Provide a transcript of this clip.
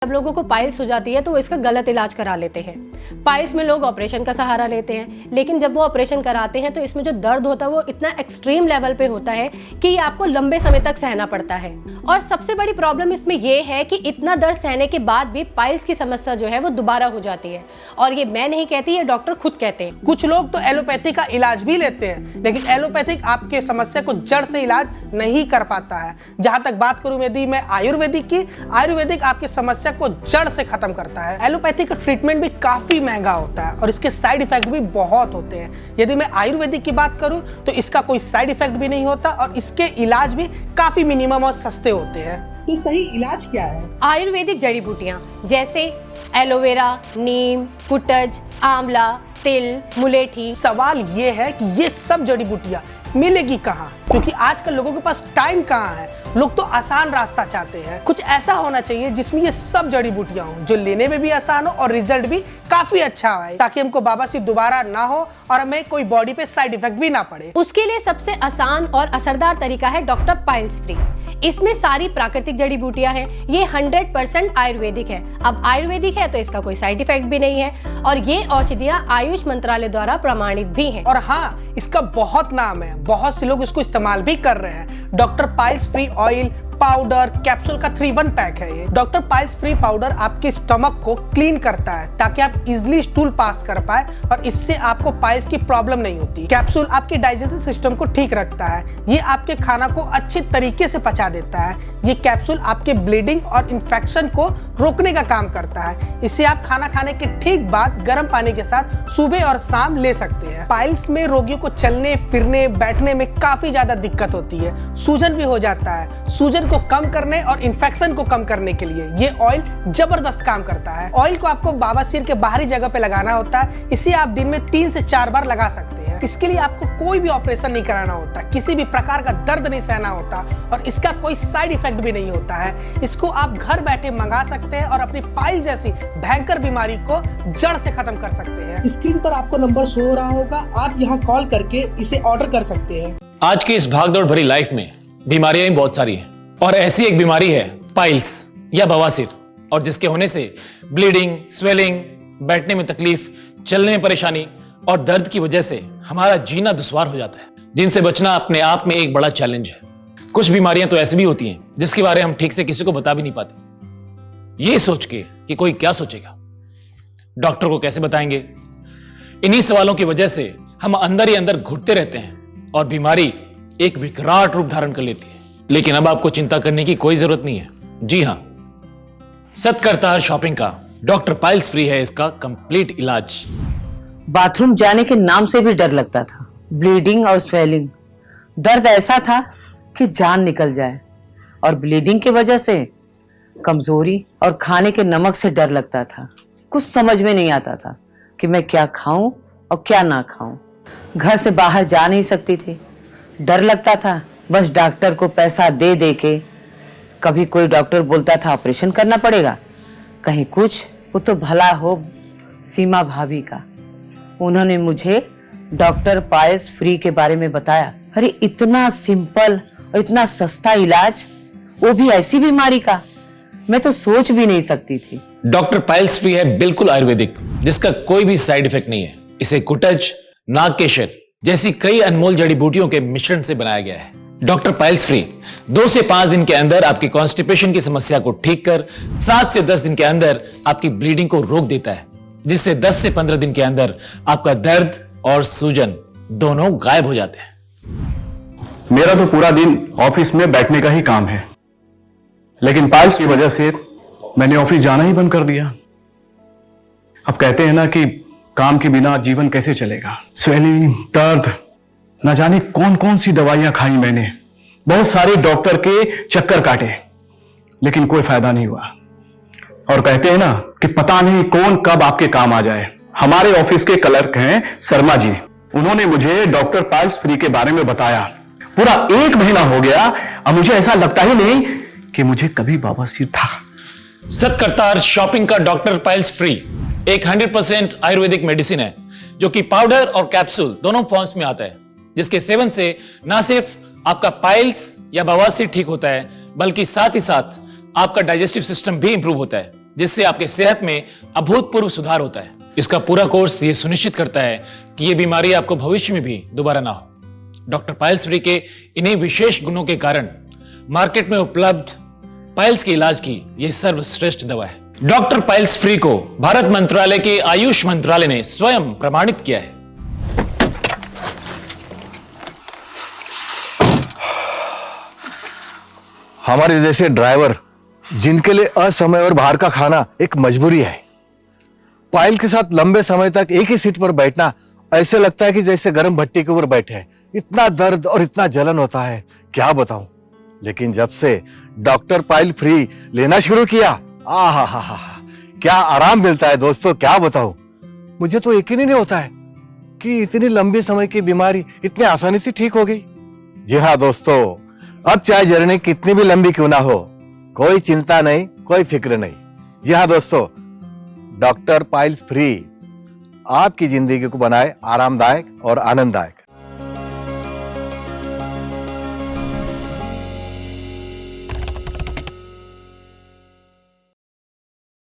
जब लोगों को पाइल्स हो जाती है तो वो इसका गलत इलाज करा लेते हैं। पाइल्स में लोग ऑपरेशन का सहारा लेते हैं, लेकिन जब वो ऑपरेशन कराते हैं तो इसमें जो दर्द होता है वो इतना एक्सट्रीम लेवल पे होता है कि ये आपको लंबे समय तक सहना पड़ता है। और सबसे बड़ी प्रॉब्लम इसमें ये है कि इतना दर्द सहने के बाद भी पाइल्स की समस्या जो है वो दोबारा हो जाती है। और ये मैं नहीं कहती, ये डॉक्टर खुद कहते हैं। कुछ लोग तो एलोपैथी का इलाज भी लेते हैं, लेकिन एलोपैथिक आपके समस्या को जड़ से इलाज नहीं कर पाता है। जहां तक बात करूं यदि मैं आयुर्वेदिक की, आयुर्वेदिक आपकी समस्या को जड़ से खत्म करता है। एलोपैथी का ट्रीटमेंट भी काफी महंगा होता है और इसके साइड इफेक्ट भी बहुत होते हैं। यदि मैं आयुर्वेदिक की बात करूं तो इसका कोई साइड इफेक्ट भी नहीं होता और इसके इलाज भी काफी मिनिमम और सस्ते होते हैं। तो सही इलाज क्या है? आयुर्वेदिक जड़ी बूटियां जैसे एलोवेरा, नीम, कुटज, आंवला, तिल, मुलेठी। सवाल ये है कि ये सब जड़ी बूटियां मिलेगी कहाँ, क्योंकि आजकल लोगों के पास टाइम कहाँ है। लोग तो आसान रास्ता चाहते हैं। कुछ ऐसा होना चाहिए जिसमें ये सब जड़ी बूटियां हो, जो लेने में भी आसान हो और रिजल्ट भी काफी अच्छा आए, ताकि हमको बवासीर दोबारा ना हो और हमें कोई बॉडी पे साइड इफेक्ट भी ना पड़े। उसके लिए सबसे आसान और असरदार तरीका है डॉक्टर पाइल्स फ्री। इसमें सारी प्राकृतिक जड़ी बूटियां हैं। ये 100% आयुर्वेदिक है। अब आयुर्वेदिक है तो इसका कोई साइड इफेक्ट भी नहीं है और ये औषधियां आयुष मंत्रालय द्वारा प्रमाणित भी हैं। और हाँ, इसका बहुत नाम है, बहुत से लोग इसको इस्तेमाल भी कर रहे हैं। Doctor piles free oil, powder, capsule का 3-1 पैक है ये। डॉक्टर पाइल्स फ्री पाउडर आपके स्टमक को क्लीन करता है ताकि आप इजीली स्टूल पास कर पाए और इससे आपको पाइल्स की प्रॉब्लम नहीं होती। कैप्सूल आपके डाइजेस्टिव सिस्टम को ठीक रखता है। ये आपके खाना को अच्छे तरीके से पचा देता है। ये कैप्सूल आपके ब्लीडिंग और इन्फेक्शन को रोकने का काम करता है। इसे आप खाना खाने के ठीक बाद गर्म पानी के साथ सुबह और शाम ले सकते हैं। पाइल्स में रोगियों को चलने फिरने बैठने में काफी ज्यादा दिक्कत होती है। सूजन भी हो जाता है। सूजन को कम करने और इन्फेक्शन को कम करने के लिए ये ऑयल जबरदस्त काम करता है। ऑयल को आपको बवासीर के बाहरी जगह पे लगाना होता है। इसे आप दिन में 3 से 4 बार लगा सकते हैं। इसके लिए आपको कोई भी ऑपरेशन नहीं कराना होता, किसी भी प्रकार का दर्द नहीं सहना होता और इसका कोई साइड इफेक्ट भी नहीं होता है। इसको आप घर बैठे मंगा सकते हैं और अपनी पाइल्स जैसी भयंकर बीमारी को जड़ से खत्म कर सकते हैं। स्क्रीन पर आपको नंबर शो हो रहा होगा, आप यहाँ कॉल करके इसे ऑर्डर कर सकते हैं। आज की इस भागदौड़ भरी लाइफ में बीमारियां ही बहुत सारी हैं और ऐसी एक बीमारी है पाइल्स या बवासीर, और जिसके होने से ब्लीडिंग, स्वेलिंग, बैठने में तकलीफ, चलने में परेशानी और दर्द की वजह से हमारा जीना दुश्वार हो जाता है, जिनसे बचना अपने आप में एक बड़ा चैलेंज है। कुछ बीमारियां तो ऐसी भी होती हैं जिसके बारे में हम ठीक से किसी को बता भी नहीं पाते, ये सोच के कि कोई क्या सोचेगा, डॉक्टर को कैसे बताएंगे। इन्हीं सवालों की वजह से हम अंदर ही अंदर घुटते रहते हैं और बीमारी एक विकराल रूप धारण कर लेती है। लेकिन अब आपको चिंता करने की कोई जरूरत नहीं है। जी हां, सत्कर्ता शॉपिंग का डॉक्टर पाइल्स फ्री है इसका कंप्लीट इलाज। बाथरूम जाने के नाम से भी डर लगता था। ब्लीडिंग और स्वेलिंग, दर्द ऐसा था कि जान निकल जाए, और ब्लीडिंग की वजह से कमजोरी और खाने के नमक से डर लगता था। कुछ समझ में नहीं आता था कि मैं क्या खाऊं और क्या ना खाऊं। घर से बाहर जा नहीं सकती थी, डर लगता था बस डॉक्टर को पैसा दे दे के। कभी कोई डॉक्टर बोलता था ऑपरेशन करना पड़ेगा, कहीं कुछ। वो तो भला हो सीमा भाभी का, उन्होंने मुझे डॉक्टर पाइल्स फ्री के बारे में बताया। अरे इतना सिंपल और इतना सस्ता इलाज, वो भी ऐसी बीमारी का, मैं तो सोच भी नहीं सकती थी। डॉक्टर पाइल्स फ्री है बिल्कुल आयुर्वेदिक, जिसका कोई भी साइड इफेक्ट नहीं है। इसे कुटज, नागकेशर जैसी कई अनमोल जड़ी बूटियों के मिश्रण से बनाया गया है। डॉक्टर पाइल्स फ्री 2 से 5 दिन के अंदर आपकी कॉन्स्टिपेशन की समस्या को ठीक कर 7 से 10 दिन के अंदर आपकी ब्लीडिंग को रोक देता है, जिससे 10 से 15 दिन के अंदर आपका दर्द और सूजन दोनों गायब हो जाते हैं। मेरा तो पूरा दिन ऑफिस में बैठने का ही काम है, लेकिन पाइल्स की वजह से मैंने ऑफिस जाना ही बंद कर दिया। अब कहते हैं ना कि काम के बिना जीवन कैसे चलेगा। स्वेलिंग, दर्द, न जाने कौन कौन सी दवाइयां खाई मैंने, बहुत सारे डॉक्टर के चक्कर काटे, लेकिन कोई फायदा नहीं हुआ। और कहते हैं ना कि पता नहीं कौन कब आपके काम आ जाए। हमारे ऑफिस के क्लर्क हैं शर्मा जी, उन्होंने मुझे डॉक्टर पाइल्स फ्री के बारे में बताया। पूरा 1 महीना हो गया, अब मुझे ऐसा लगता ही नहीं कि मुझे कभी बवासीर था। सत्कर्ता शॉपिंग का डॉक्टर पाइल्स फ्री एक 100% आयुर्वेदिक मेडिसिन है, जो कि पाउडर और कैप्सूल दोनों फॉर्म्स में आता है, जिसके सेवन से ना सिर्फ आपका पाइल्स या बवासीर ठीक होता है, बल्कि साथ ही साथ आपका डाइजेस्टिव सिस्टम भी इंप्रूव होता है। जिससे आपके सेहत में अभूतपूर्व सुधार होता है। इसका पूरा कोर्स ये सुनिश्चित करता है कि ये बीमारी आपको भविष्य में भी दोबारा ना हो। डॉक्टर पाइल्स फ्री के इन्हीं विशेष गुणों के कारण मार्केट में उपलब्ध पाइल्स के इलाज की यह सर्वश्रेष्ठ दवा है। डॉक्टर पाइल्स फ्री को भारत मंत्रालय के आयुष मंत्रालय ने स्वयं प्रमाणित किया है। हमारे जैसे ड्राइवर जिनके लिए असमय और बाहर का खाना एक मजबूरी है, पायल के साथ लंबे समय तक एक ही सीट पर बैठना ऐसे लगता है कि जैसे गर्म भट्टी के ऊपर बैठे हैं। इतना दर्द और इतना जलन होता है, क्या बताऊं। लेकिन जब से डॉक्टर पायल फ्री लेना शुरू किया, आहा क्या आराम मिलता है दोस्तों, क्या बताऊं। मुझे तो यकीन ही नहीं होता है कि इतनी लंबी समय की बीमारी इतने आसानी से ठीक हो गई। जी हाँ दोस्तों, अब चाहे जर्नी कितनी भी लंबी क्यों ना हो, कोई चिंता नहीं, कोई फिक्र नहीं। जी हाँ दोस्तों, डॉक्टर पाइल्स फ्री आपकी जिंदगी को बनाए आरामदायक और आनंददायक।